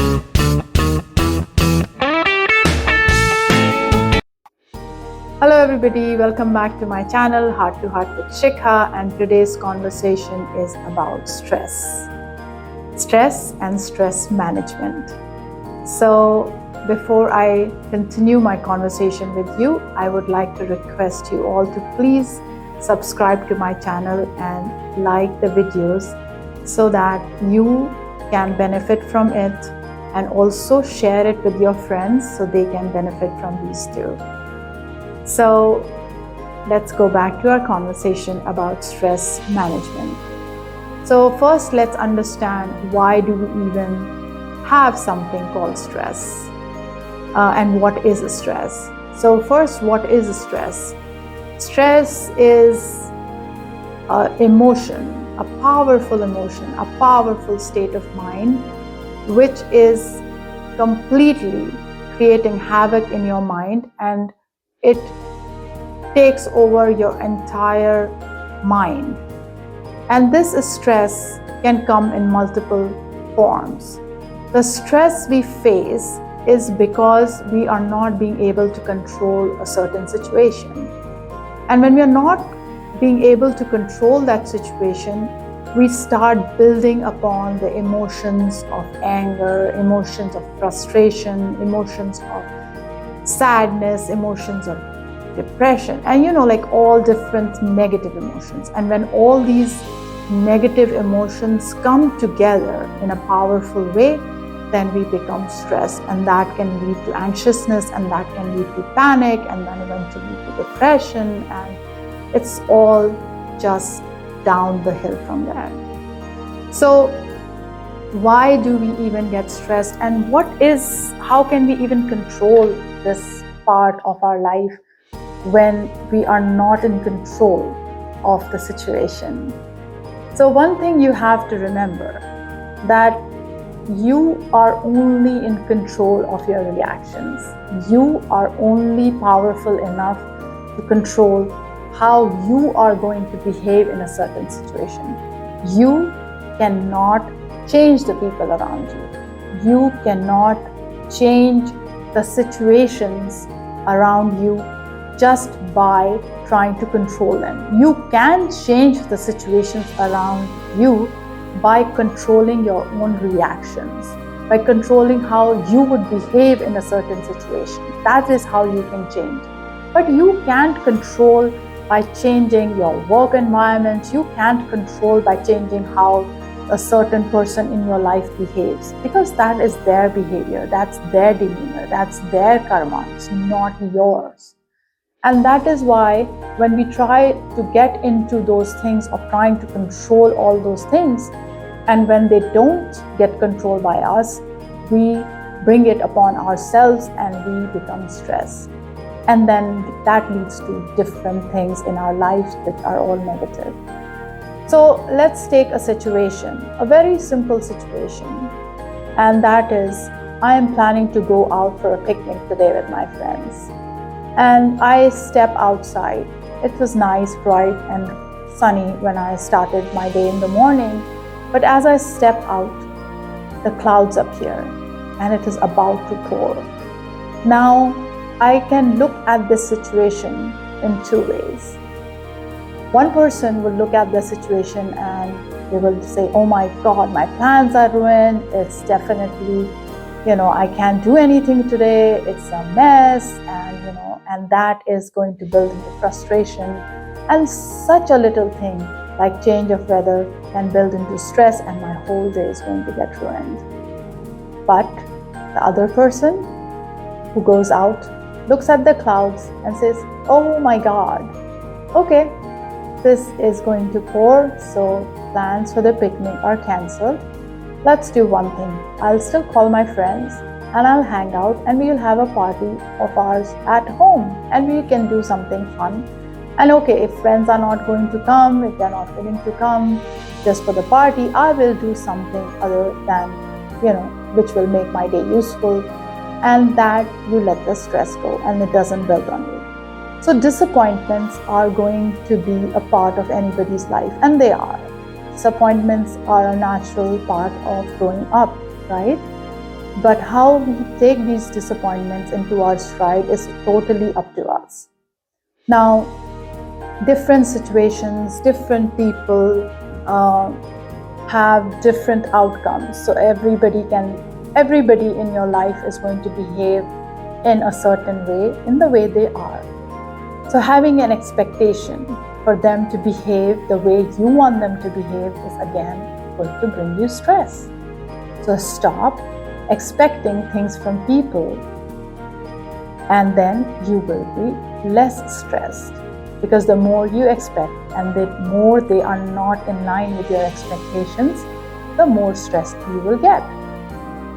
Hello everybody, welcome back to my channel Heart to Heart with Shikha, and today's conversation is about stress. Stress and stress management. So before I continue my conversation with you, I would like to request you all to please subscribe to my channel and like the videos so that you can benefit from it, and also share it with your friends so they can benefit from these too. So let's go back to our conversation about stress management. So first, let's understand why do we even have something called stress, and what is stress. So first, what is stress? Stress is an emotion, a powerful emotion, a powerful state of mind, which is completely creating havoc in your mind, and it takes over your entire mind. And this stress can come in multiple forms. The stress we face is because we are not being able to control a certain situation. And when we are not being able to control that situation, we start building upon the emotions of anger, emotions of frustration, emotions of sadness, emotions of depression, and like all different negative emotions. And when all these negative emotions come together in a powerful way, then we become stressed, and that can lead to anxiousness, and that can lead to panic, and then eventually to depression, and it's all just down the hill from there. So why do we even get stressed, and how can we even control this part of our life when we are not in control of the situation? So one thing you have to remember, that you are only in control of your reactions. You are only powerful enough to control how you are going to behave in a certain situation. You cannot change the people around you. You cannot change the situations around you just by trying to control them. You can change the situations around you by controlling your own reactions, by controlling how you would behave in a certain situation. That is how you can change. But you can't control by changing your work environment. You can't control by changing how a certain person in your life behaves, because that is their behavior, that's their demeanor, that's their karma, it's not yours. And that is why when we try to get into those things of trying to control all those things, and when they don't get controlled by us, we bring it upon ourselves and we become stressed. And then that leads to different things in our lives which are all negative. So let's take a situation, a very simple situation, and that is, I am planning to go out for a picnic today with my friends. And I step outside. It was nice, bright and sunny when I started my day in the morning. But as I step out, the clouds appear and it is about to pour. Now, I can look at this situation in two ways. One person will look at the situation and they will say, oh my God, my plans are ruined. It's definitely, I can't do anything today. It's a mess. And that is going to build into frustration. And such a little thing like change of weather can build into stress, and my whole day is going to get ruined. But the other person who goes out, looks at the clouds and says, oh my God, okay, this is going to pour, so plans for the picnic are cancelled. Let's do one thing. I'll still call my friends and I'll hang out, and we will have a party of ours at home, and we can do something fun. And okay, if friends are not going to come, if they're not willing to come just for the party, I will do something other than, which will make my day useful, and that you let the stress go and it doesn't build on you. So disappointments are going to be a part of anybody's life, and they are. Disappointments are a natural part of growing up, right? But how we take these disappointments into our stride is totally up to us. Now, different situations, different people have different outcomes. So everybody in your life is going to behave in a certain way, in the way they are. So having an expectation for them to behave the way you want them to behave is again going to bring you stress. So stop expecting things from people, and then you will be less stressed. Because the more you expect and the more they are not in line with your expectations, the more stressed you will get.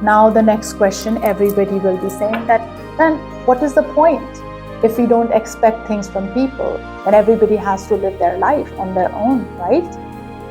Now the next question everybody will be saying that, then what is the point? If we don't expect things from people, then everybody has to live their life on their own, right?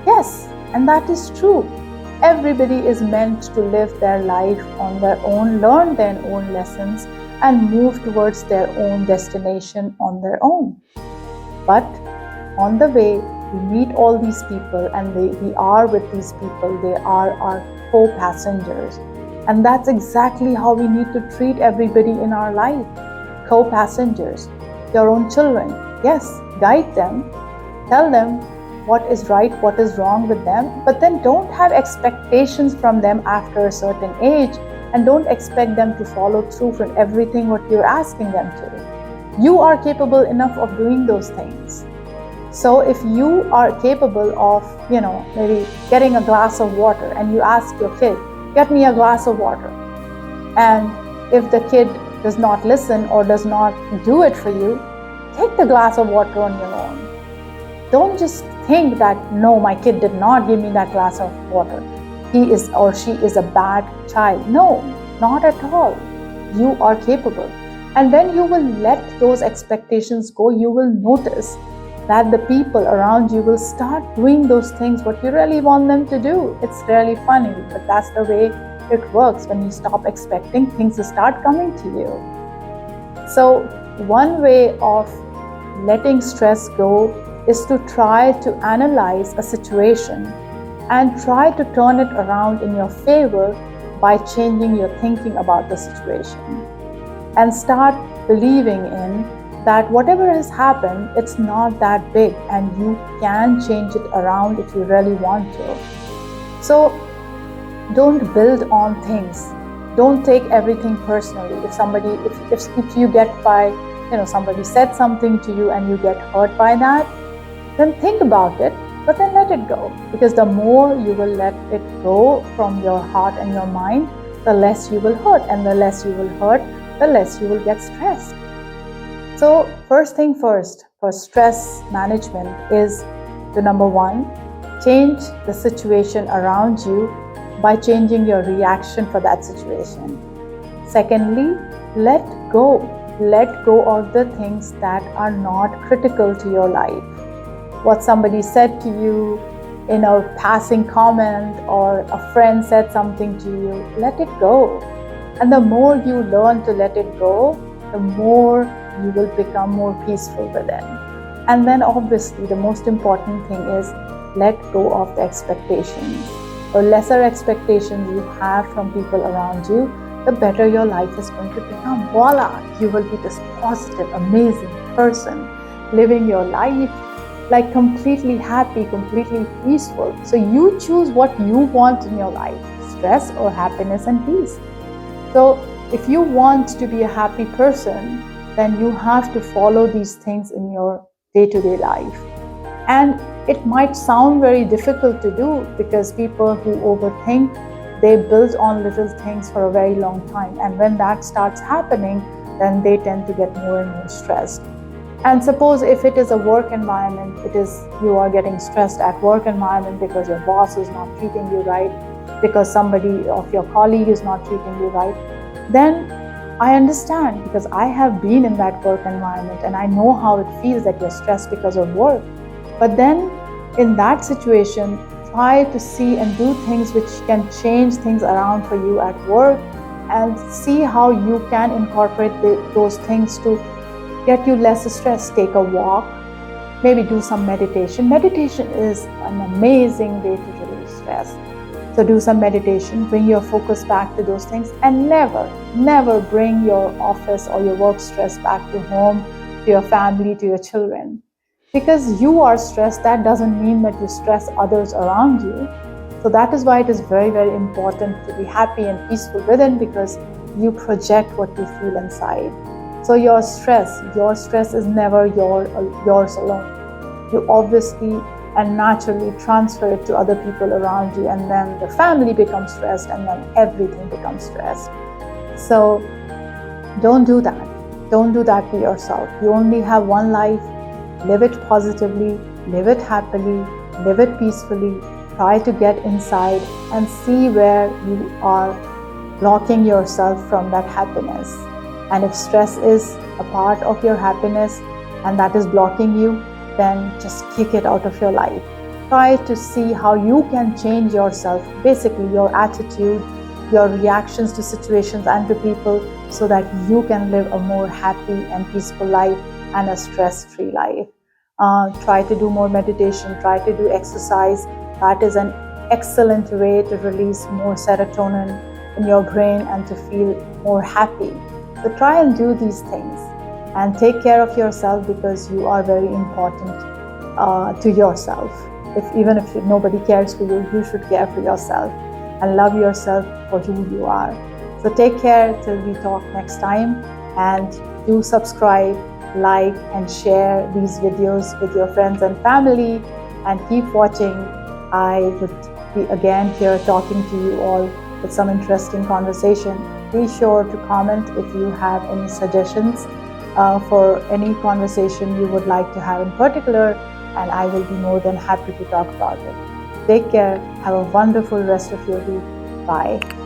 Yes, and that is true. Everybody is meant to live their life on their own, learn their own lessons, and move towards their own destination on their own. But on the way, we meet all these people and we are with these people. They are our co-passengers. And that's exactly how we need to treat everybody in our life. Co-passengers, your own children. Yes, guide them, tell them what is right, what is wrong with them, but then don't have expectations from them after a certain age, and don't expect them to follow through from everything what you're asking them to. You are capable enough of doing those things. So if you are capable of, maybe getting a glass of water, and you ask your kid, get me a glass of water. And if the kid does not listen or does not do it for you, take the glass of water on your own. Don't just think that, no, my kid did not give me that glass of water. He is or she is a bad child. No, not at all. You are capable. And when you will let those expectations go, you will notice that the people around you will start doing those things what you really want them to do. It's really funny, but that's the way it works. When you stop expecting, things will start coming to you. So one way of letting stress go is to try to analyze a situation and try to turn it around in your favor by changing your thinking about the situation. And start believing in that whatever has happened, it's not that big, and you can change it around if you really want to. So don't build on things. Don't take everything personally. If you get by, somebody said something to you and you get hurt by that, then think about it, but then let it go. Because the more you will let it go from your heart and your mind, the less you will hurt, and the less you will hurt, the less you will get stressed. So first thing first, for stress management is to, number one, change the situation around you by changing your reaction for that situation. Secondly, let go of the things that are not critical to your life. What somebody said to you in a passing comment, or a friend said something to you, let it go. And the more you learn to let it go, the more you will become more peaceful within. And then obviously the most important thing is let go of the expectations. The lesser expectations you have from people around you, the better your life is going to become. Voila! You will be this positive, amazing person living your life like completely happy, completely peaceful. So you choose what you want in your life, stress or happiness and peace. So if you want to be a happy person, then you have to follow these things in your day-to-day life. And it might sound very difficult to do, because people who overthink, they build on little things for a very long time. And when that starts happening, then they tend to get more and more stressed. And suppose if it is a work environment, you are getting stressed at work environment because your boss is not treating you right, because somebody of your colleague is not treating you right, then I understand, because I have been in that work environment and I know how it feels that you're stressed because of work. But then in that situation, try to see and do things which can change things around for you at work, and see how you can incorporate those things to get you less stress. Take a walk, maybe do some meditation. Meditation is an amazing way to reduce stress. So do some meditation, bring your focus back to those things, and never bring your office or your work stress back to home, to your family, to your children. Because you are stressed, that doesn't mean that you stress others around you. So that is why it is very, very important to be happy and peaceful within, because you project what you feel inside. So your stress is never yours alone. You obviously and naturally transfer it to other people around you, and then the family becomes stressed, and then everything becomes stressed. So don't do that. Don't do that to yourself. You only have one life. Live it positively, live it happily, live it peacefully. Try to get inside and see where you are blocking yourself from that happiness. And if stress is a part of your happiness and that is blocking you, then just kick it out of your life. Try to see how you can change yourself, basically your attitude, your reactions to situations and to people, so that you can live a more happy and peaceful life and a stress-free life. Try to do more meditation, try to do exercise. That is an excellent way to release more serotonin in your brain and to feel more happy. So try and do these things and take care of yourself, because you are very important to yourself. Even if nobody cares for you, you should care for yourself and love yourself for who you are. So take care till we talk next time, and do subscribe, like and share these videos with your friends and family, and keep watching. I would be again here talking to you all with some interesting conversation. Be sure to comment if you have any suggestions for any conversation you would like to have in particular, and I will be more than happy to talk about it. Take care. Have a wonderful rest of your week. Bye.